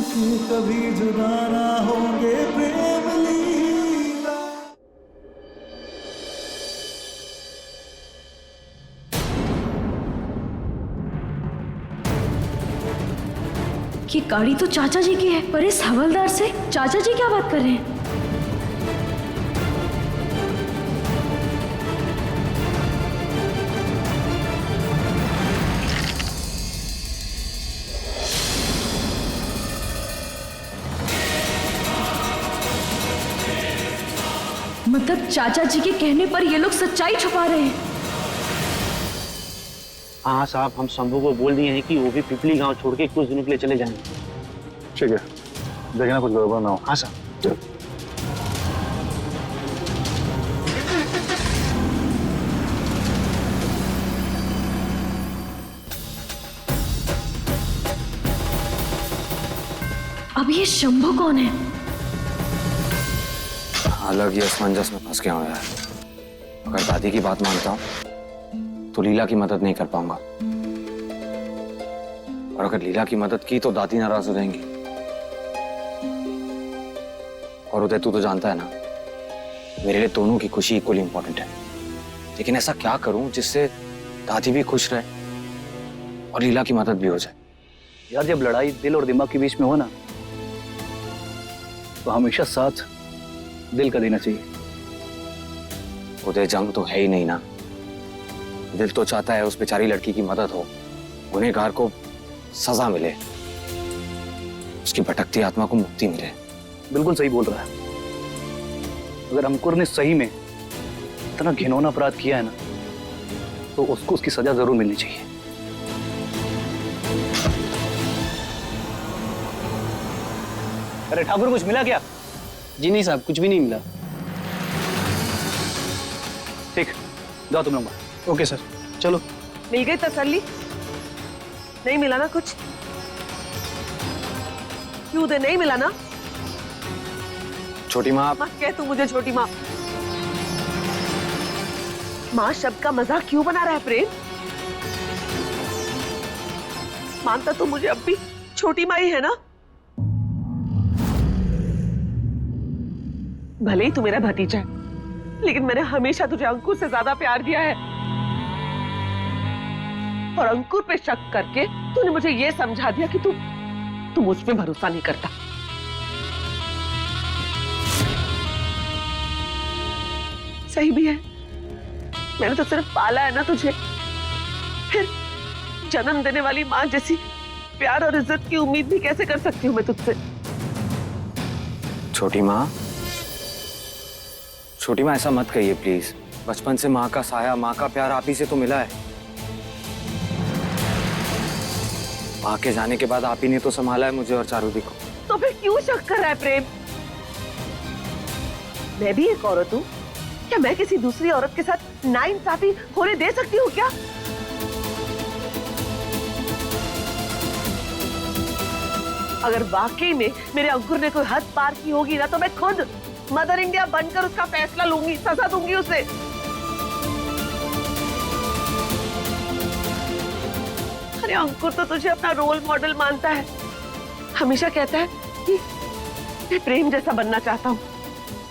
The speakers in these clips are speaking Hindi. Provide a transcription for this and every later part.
कि कभी जुदा ना होंगे प्रेम लीला। ये गाड़ी तो चाचा जी की है, पर इस हवलदार से चाचा जी क्या बात कर रहे हैं? मतलब चाचा जी के कहने पर ये लोग सच्चाई छुपा रहे हैं। हाँ साहब, हम शंभू को बोल दिए हैं कि वो भी पिपली गांव छोड़ के कुछ दिनों के लिए चले जाएंगे। ठीक है, देखना कुछ गड़बड़ ना हो। हाँ साहब। चल। अब ये शंभू कौन है? अलग ही असमंजस में फंस गया हूं यार। अगर दादी की बात मानता हूं तो लीला की मदद नहीं कर पाऊंगा, और अगर लीला की मदद की तो दादी नाराज हो जाएंगी। और उदय, तू तो जानता है ना, मेरे लिए दोनों की खुशी इक्वली इंपॉर्टेंट है। लेकिन ऐसा क्या करूं जिससे दादी भी खुश रहे और लीला की मदद भी हो जाए। यार, जब लड़ाई दिल और दिमाग के बीच में हो ना, तो हमेशा साथ दिल का देना चाहिए। उदय, जंग तो है ही नहीं ना। दिल तो चाहता है उस बेचारी लड़की की मदद हो, गुनहगार को सजा मिले, उसकी भटकती आत्मा को मुक्ति मिले। बिल्कुल सही बोल रहा है। अगर अंकुर ने सही में इतना घिनौना अपराध किया है ना, तो उसको उसकी सजा जरूर मिलनी चाहिए। अरे ठाकुर, कुछ मिला क्या? जी नहीं साहब, कुछ भी नहीं मिला। ठीक, जाओ तुम लोग। ओके सर, चलो। मिल गई तसल्ली? नहीं मिला ना कुछ? क्यों उदय, नहीं मिला ना? छोटी माँ, मत कह तू मुझे छोटी माँ। माँ शब्द का मजाक क्यों बना रहा है प्रेम? मानता तो मुझे अब भी छोटी माँ ही है ना? भले ही तू मेरा भतीजा है, लेकिन मैंने हमेशा तुझे अंकुर से ज्यादा प्यार दिया है। और अंकुर पे शक करके तूने मुझे ये समझा दिया कि तू मुझ पे भरोसा नहीं करता। सही भी है, मैंने तो सिर्फ पाला है ना तुझे, फिर जन्म देने वाली माँ जैसी प्यार और इज्जत की उम्मीद भी कैसे कर सकती हूँ मैं तुझसे? छोटी माँ, छोटी माँ, ऐसा मत कहिए प्लीज। बचपन से माँ का साया, माँ का प्यार आप ही से तो मिला है। माँ के जाने के बाद आप ही ने तो संभाला है मुझे और चारुदी को। तो फिर क्यों शक कर रहा है प्रेम? मैं भी एक औरत हूँ, क्या मैं किसी दूसरी औरत के साथ नाइंसाफी होने दे सकती हूँ क्या? अगर वाकई में मेरे अंकुर ने कोई हद पार की होगी ना, तो मैं खुद मदर इंडिया बनकर उसका फैसला लूंगी, सजा दूंगी उसे। अरे अंकुर तो तुझे अपना रोल मॉडल मानता है, हमेशा कहता है कि मैं प्रेम जैसा बनना चाहता हूँ।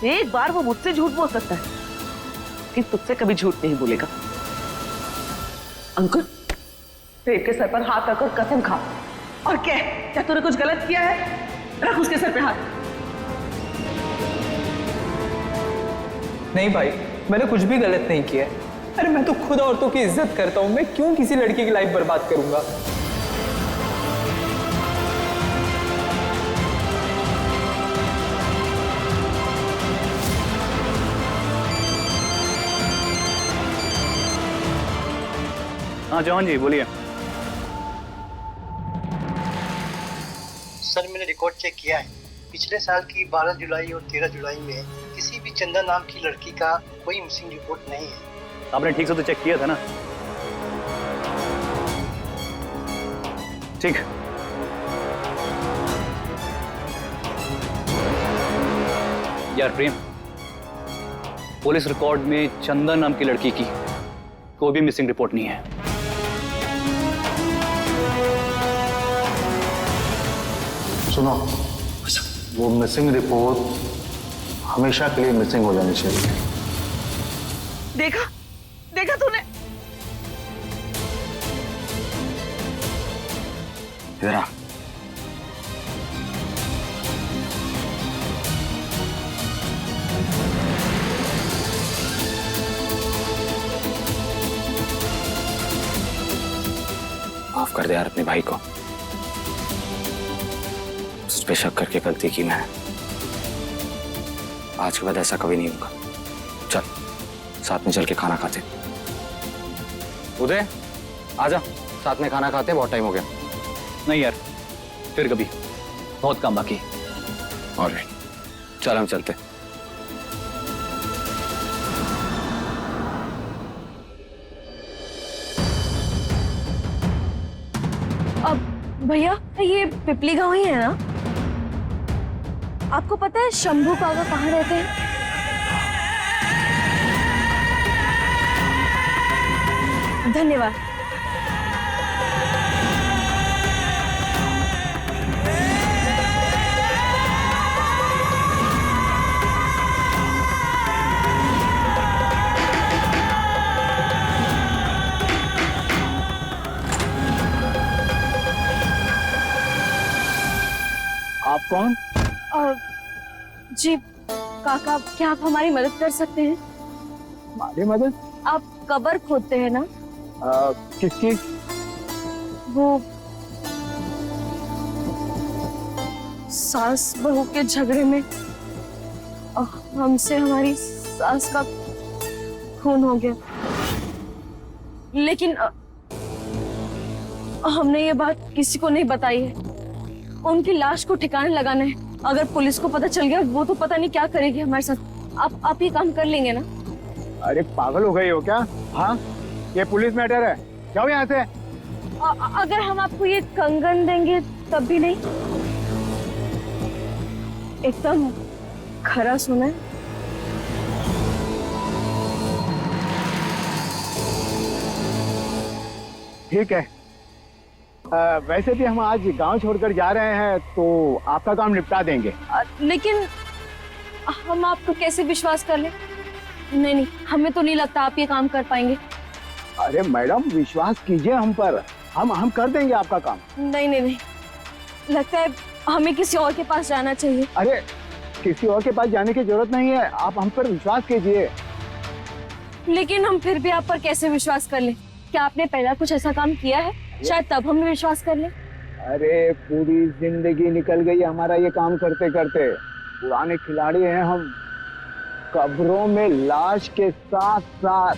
एक बार वो मुझसे झूठ बोल सकता है, लेकिन तुझसे कभी झूठ नहीं बोलेगा। अंकुर, प्रेम के सर पर हाथ रखकर कसम खा और कह, क्या तूने कुछ गलत किया है? रख उसके सर पे हाथ। नहीं भाई, मैंने कुछ भी गलत नहीं किया है। अरे मैं तो खुद औरतों की इज्जत करता हूँ, मैं क्यों किसी लड़की की लाइफ बर्बाद करूंगा? हाँ जवान जी, बोलिए। सर, मैंने रिकॉर्ड चेक किया है। पिछले साल की 12 जुलाई और 13 जुलाई में किसी भी चंदा नाम की लड़की का कोई मिसिंग रिपोर्ट नहीं है। आपने ठीक से तो चेक किया था ना? ठीक। यार प्रेम, पुलिस रिकॉर्ड में चंदा नाम की लड़की की कोई भी मिसिंग रिपोर्ट नहीं है। सुनो, वो मिसिंग रिपोर्ट हमेशा के लिए मिसिंग हो जानी चाहिए। देखा देखा तूने? इधर आ। माफ कर दे यार अपने भाई को, उस पे शक करके गलती की मैं। आज के बाद ऐसा कभी नहीं होगा। चल साथ में चल के खाना खाते। उदय आजा, साथ में खाना खाते, बहुत टाइम हो गया। नहीं यार, फिर कभी, बहुत काम बाकी है। ऑलराइट, चल हम चलते। अब भैया ये पिपली गांव ही है ना? आपको पता है शंभू काका कहाँ रहते हैं? धन्यवाद। आप कौन? जी काका, क्या आप हमारी मदद कर सकते हैं? हमारी मदद? आप कब्र खोदते हैं ना? किसकी? वो सास बहू के झगड़े में हमसे हमारी सास का खून हो गया, लेकिन हमने ये बात किसी को नहीं बताई है। उनकी लाश को ठिकाने लगाना है। अगर पुलिस को पता चल गया वो तो पता नहीं क्या करेगी हमारे साथ। आप ये काम कर लेंगे ना? अरे पागल हो गई हो क्या? हाँ, ये पुलिस मैटर है, जाओ यहाँ से। अगर हम आपको ये कंगन देंगे तब भी नहीं? एकदम खरा सोना है। ठीक है, वैसे भी हम आज गांव छोड़कर जा रहे हैं तो आपका काम निपटा देंगे। लेकिन हम आपको कैसे विश्वास कर लें? नहीं, हमें तो नहीं लगता आप ये काम कर पाएंगे। अरे मैडम, विश्वास कीजिए हम पर, हम कर देंगे आपका काम। नहीं, लगता है हमें किसी और के पास जाना चाहिए। अरे किसी और के पास जाने की जरूरत नहीं है, आप हम पर विश्वास कीजिए। लेकिन हम फिर भी आप पर कैसे विश्वास कर लें? क्या आपने पहला कुछ ऐसा काम किया है? शायद तब हमें विश्वास कर लें। अरे पूरी जिंदगी निकल गई हमारा ये काम करते करते, पुराने खिलाड़ी हैं हम। कब्रों में लाश के साथ साथ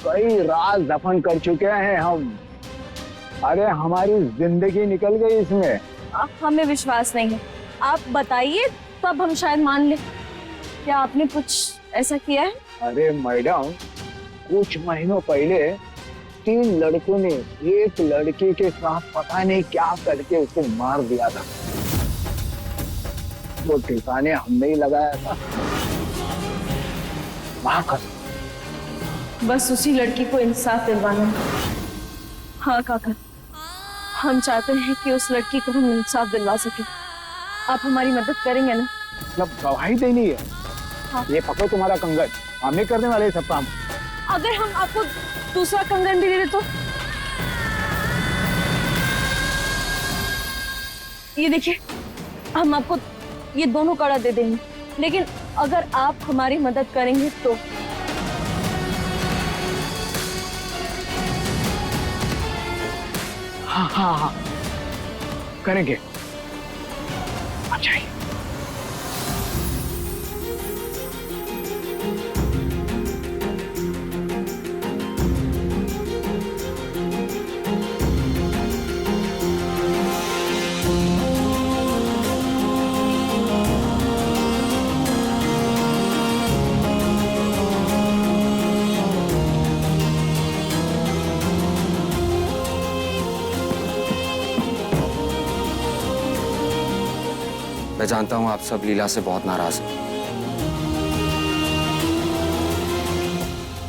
कई राज दफन कर चुके हैं हम। अरे हमारी जिंदगी निकल गई इसमें। हमें विश्वास नहीं है। आप बताइए तब हम शायद मान लें। क्या आपने कुछ ऐसा किया है? अरे मैडम, कुछ महीनों पहले 3 लड़कों ने एक लड़की के साथ पता नहीं क्या करके उसे मार दिया था। वो ठिकाने हमने ही लगाया था। बस उसी लड़की को इंसाफ दिलवाना है। हाँ काका, हम चाहते हैं कि उस लड़की को हम इंसाफ दिलवा सके। आप हमारी मदद करेंगे ना? मतलब गवाही देनी है? हाँ। ये पकड़ो तुम्हारा कंगन, हमें करने वाले सब काम। अगर हम आपको दूसरा कंगन भी दे दे तो? ये देखिए, हम आपको ये दोनों कड़ा दे देंगे, लेकिन अगर आप हमारी मदद करेंगे तो। हाँ, करेंगे। अच्छा ही। मैं जानता हूं आप सब लीला से बहुत नाराज हैं,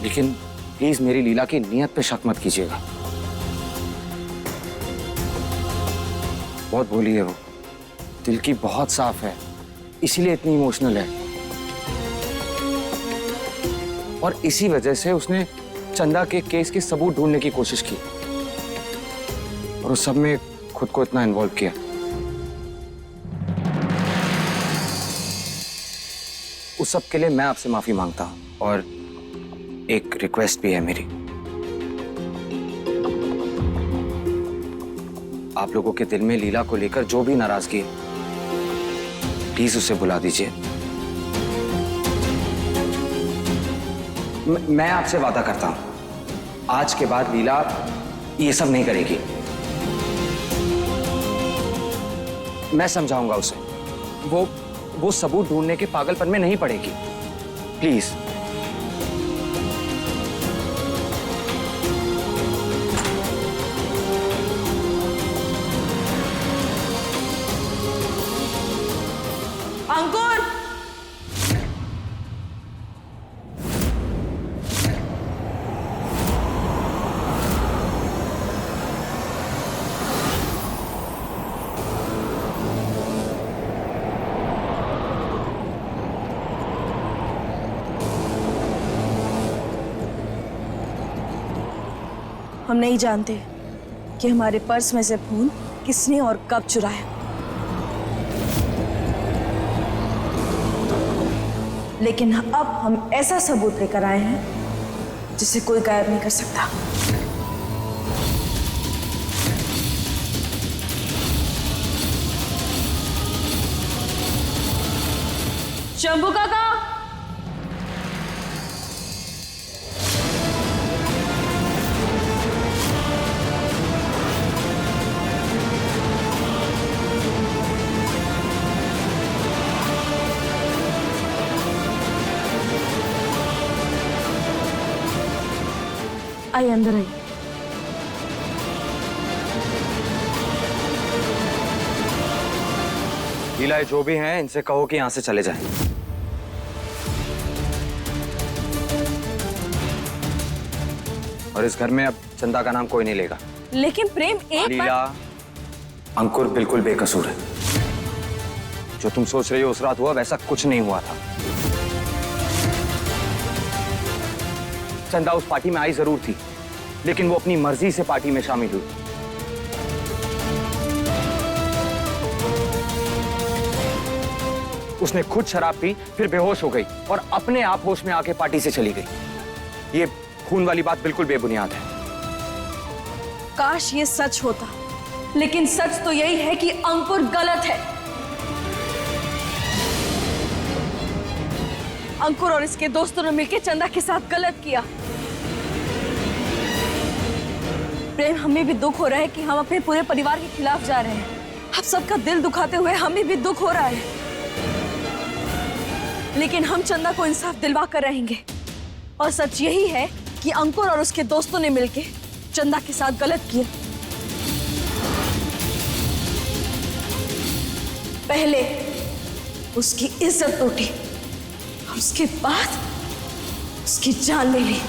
लेकिन प्लीज मेरी लीला की नीयत पे शक मत कीजिएगा। बहुत भोली है वो, दिल की बहुत साफ है, इसीलिए इतनी इमोशनल है। और इसी वजह से उसने चंदा के केस के सबूत ढूंढने की कोशिश की और उस सब में खुद को इतना इन्वॉल्व किया। उस सब के लिए मैं आपसे माफी मांगता हूं और एक रिक्वेस्ट भी है मेरी। आप लोगों के दिल में लीला को लेकर जो भी नाराजगी है, प्लीज उसे बुला दीजिए। मैं आपसे वादा करता हूं, आज के बाद लीला ये सब नहीं करेगी। मैं समझाऊंगा उसे, वो सबूत ढूंढने के पागलपन में नहीं पड़ेगी। प्लीज। अंकुर, हम नहीं जानते कि हमारे पर्स में से फोन किसने और कब चुराया, लेकिन अब हम ऐसा सबूत लेकर आए हैं जिसे कोई गायब नहीं कर सकता। शंभू काका, आइए अंदर आइए। लीला, जो भी हैं इनसे कहो कि यहां से चले जाएं। और इस घर में अब चंदा का नाम कोई नहीं लेगा। लेकिन प्रेम एक लीला, अंकुर बिल्कुल बेकसूर है। जो तुम सोच रही हो उस रात हुआ, वैसा कुछ नहीं हुआ था। चंदा उस पार्टी में आई जरूर थी, लेकिन वो अपनी मर्जी से पार्टी में शामिल हुई। उसने खुद शराब पी, फिर बेहोश हो गई और अपने आप होश में आके पार्टी से चली गई। ये खून वाली बात बिल्कुल बेबुनियाद है। काश ये सच होता, लेकिन सच तो यही है कि अंकुर गलत है। अंकुर और इसके दोस्तों ने मिलकर चंदा के साथ गलत किया। प्रेम, हमें भी दुख हो रहा है कि हम अपने पूरे परिवार के खिलाफ जा रहे हैं। अब सबका दिल दुखाते हुए हमें भी दुख हो रहा है, लेकिन हम चंदा को इंसाफ दिलवा कर रहेंगे। और सच यही है कि अंकुर और उसके दोस्तों ने मिलकर चंदा के साथ गलत किया। पहले उसकी इज्जत लूटी और उसके बाद उसकी जान ले ली।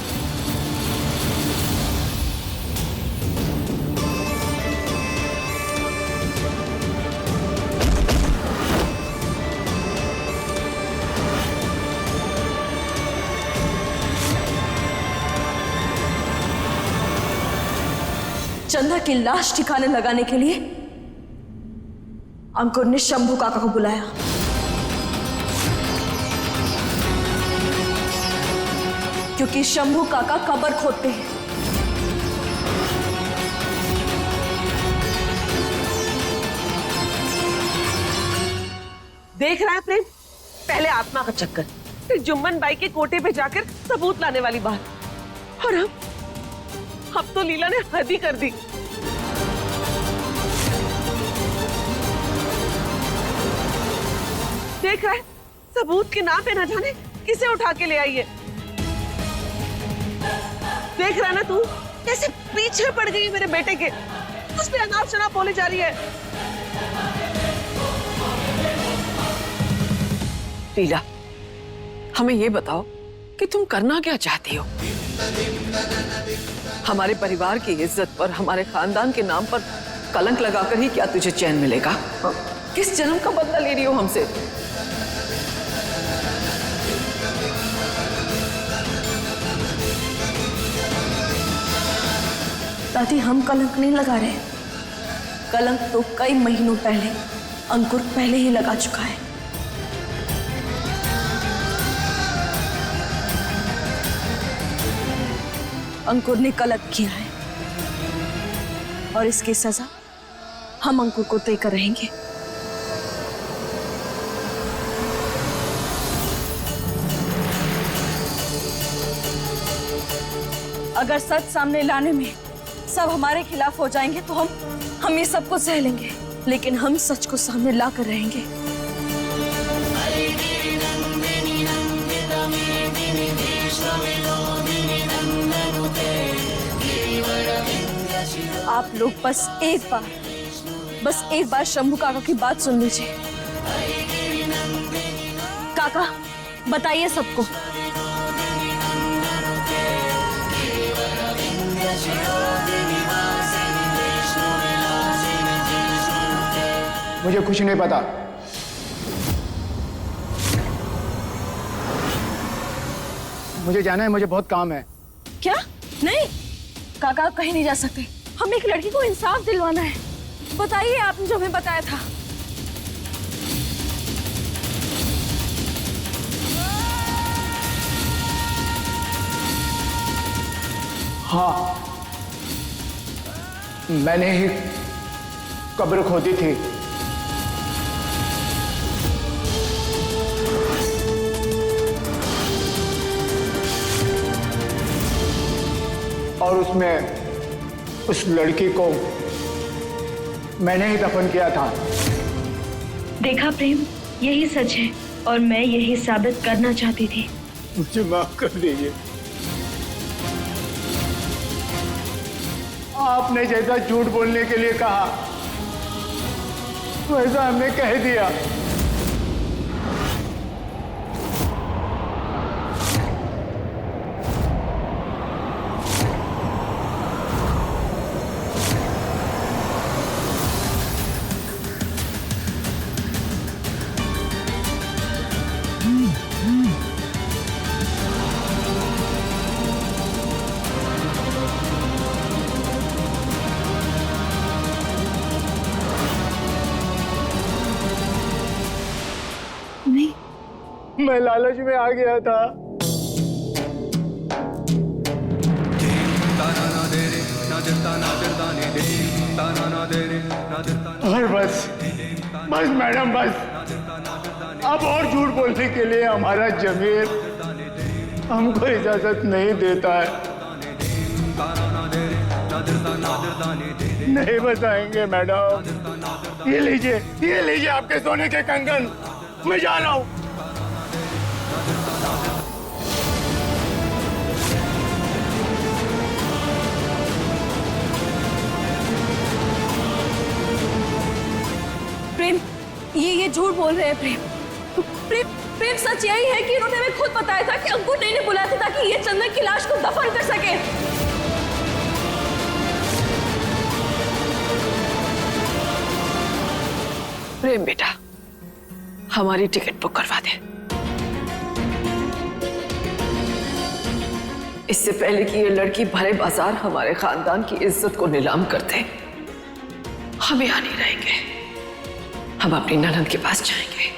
चंदा की लाश ठिकाने लगाने के लिए अंकुर ने शंभू काका को बुलाया। क्योंकि शंभू काका कब्र खोदते हैं। देख रहा है प्रेम, पहले आत्मा का चक्कर, फिर जुम्मन बाई के कोटे पे जाकर सबूत लाने वाली बात, और अब तो लीला ने हद ही कर दी। देख रहा है, सबूत के नाम पे न जाने किसे उठा के ले आई है। देख रहा है ना तू, कैसे पीछे पड़ गई मेरे बेटे के, उस पे अनाप शनाप बोली जा रही है। लीला, हमें ये बताओ कि तुम करना क्या चाहती हो? हमारे परिवार की इज्जत पर, हमारे खानदान के नाम पर कलंक लगाकर ही क्या तुझे चैन मिलेगा? किस जन्म का बदला ले रही हो हमसे? दादी हम कलंक नहीं लगा रहे। कलंक तो कई महीनों पहले अंकुर पहले ही लगा चुका है। अंकुर ने गलत किया है और इसकी सजा हम अंकुर को देकर रहेंगे। अगर सच सामने लाने में सब हमारे खिलाफ हो जाएंगे तो हम ये सब कुछ सह लेंगे, लेकिन हम सच को सामने ला कर रहेंगे। आप लोग बस एक बार शंभू काका की बात सुन लीजिए। काका बताइए सबको। मुझे कुछ नहीं पता। मुझे जाना है, मुझे बहुत काम है। क्या? नहीं काका, आप कहीं नहीं जा सकते। हम एक लड़की को इंसाफ दिलवाना है। बताइए आपने जो हमें बताया था। हाँ, मैंने ही कब्र खोदी थी। और उसमें उस लड़की को मैंने ही दफन किया था। देखा प्रेम, यही सच है और मैं यही साबित करना चाहती थी। मुझे माफ कर दीजिए। आपने जैसा झूठ बोलने के लिए कहा वैसा हमने कह दिया। मैं लालच में आ गया था। और बस मैडम, बस अब और झूठ बोलने के लिए हमारा जमीर हमको इजाजत नहीं देता है। नहीं बताएंगे मैडम। ये लीजिए आपके सोने के कंगन। मैं जा रहा हूँ। प्रेम, ये झूठ बोल रहे हैं। प्रेम सच यही है कि इन्होंने हमें खुद बताया था कि अंकुर ने इन्हें बुलाया था ताकि ये चंदन की लाश को दफन कर सके। प्रेम बेटा, हमारी टिकट बुक करवा दे। इससे पहले कि ये लड़की भरे बाजार हमारे खानदान की इज्जत को नीलाम कर दे, हम यहाँ नहीं रहेंगे। हम अपनी ननद के पास जाएंगे।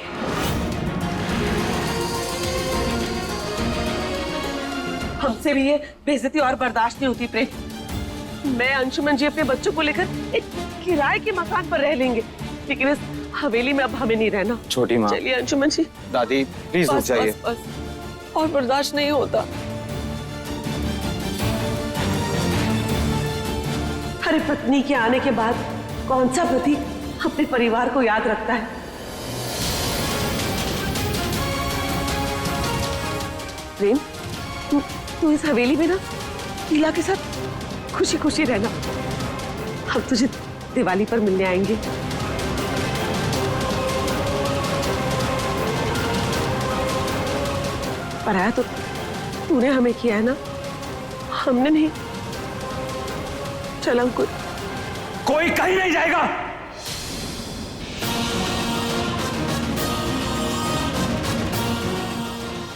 हमसे भी ये बेइज्जती और बर्दाश्त नहीं होती प्रेम। मैं अंशुमन जी अपने बच्चों को लेकर एक किराए के मकान पर रह लेंगे, लेकिन इस हवेली में अब हमें नहीं रहना। छोटी माँ। चलिए अंशुमन जी। दादी प्लीज रुक जाइए। और बर्दाश्त नहीं होता। अरे पत्नी के आने के बाद कौन सा पति अपने परिवार को याद रखता है? प्रेम, तू इस हवेली में ना नीला के साथ खुशी खुशी रहना। हम तुझे दिवाली पर मिलने आएंगे। पराया तो तूने हमें किया है ना, हमने नहीं। चल अंकुर। कोई कहीं नहीं जाएगा।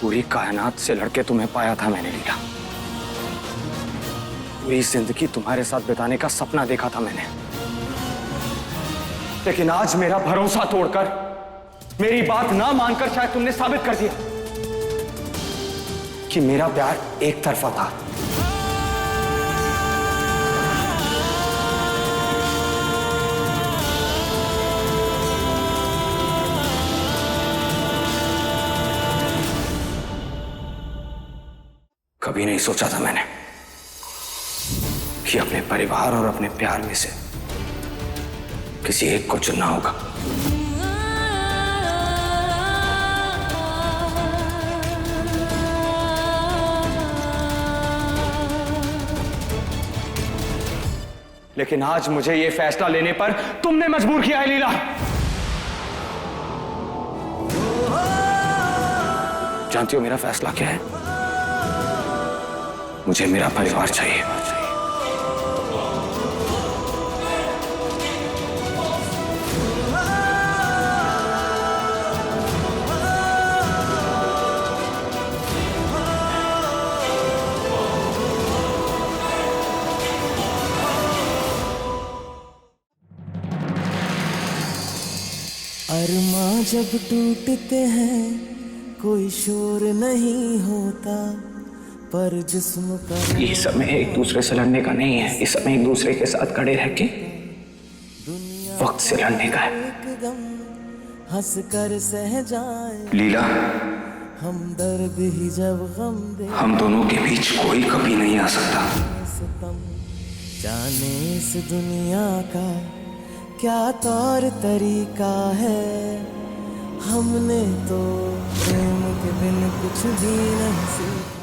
पूरी कायनात से लड़के तुम्हें पाया था मैंने लीला। पूरी जिंदगी तुम्हारे साथ बिताने का सपना देखा था मैंने। लेकिन आज मेरा भरोसा तोड़कर, मेरी बात ना मानकर शायद तुमने साबित कर दिया कि मेरा प्यार एक तरफा था। कभी नहीं सोचा था मैंने कि अपने परिवार और अपने प्यार में से किसी एक को चुनना होगा। लेकिन आज मुझे यह फैसला लेने पर तुमने मजबूर किया है लीला। जानती हो मेरा फैसला क्या है? मुझे मेरा परिवार चाहिए। अरमां जब टूटते हैं कोई शोर नहीं होता, पर जिस्म का ये समय एक दूसरे से लड़ने का नहीं है, इस समय एक दूसरे के साथ खड़े रह के वक्त से लड़ने का है। एकदम हंस कर सह जाए लीला, हम दर्द ही जब गम दे हम दोनों के बीच कोई कभी नहीं आ सकता। सितम जाने इस दुनिया का क्या तौर तरीका है, हमने तो प्रेम के बिन कुछ भी नहीं सीखा।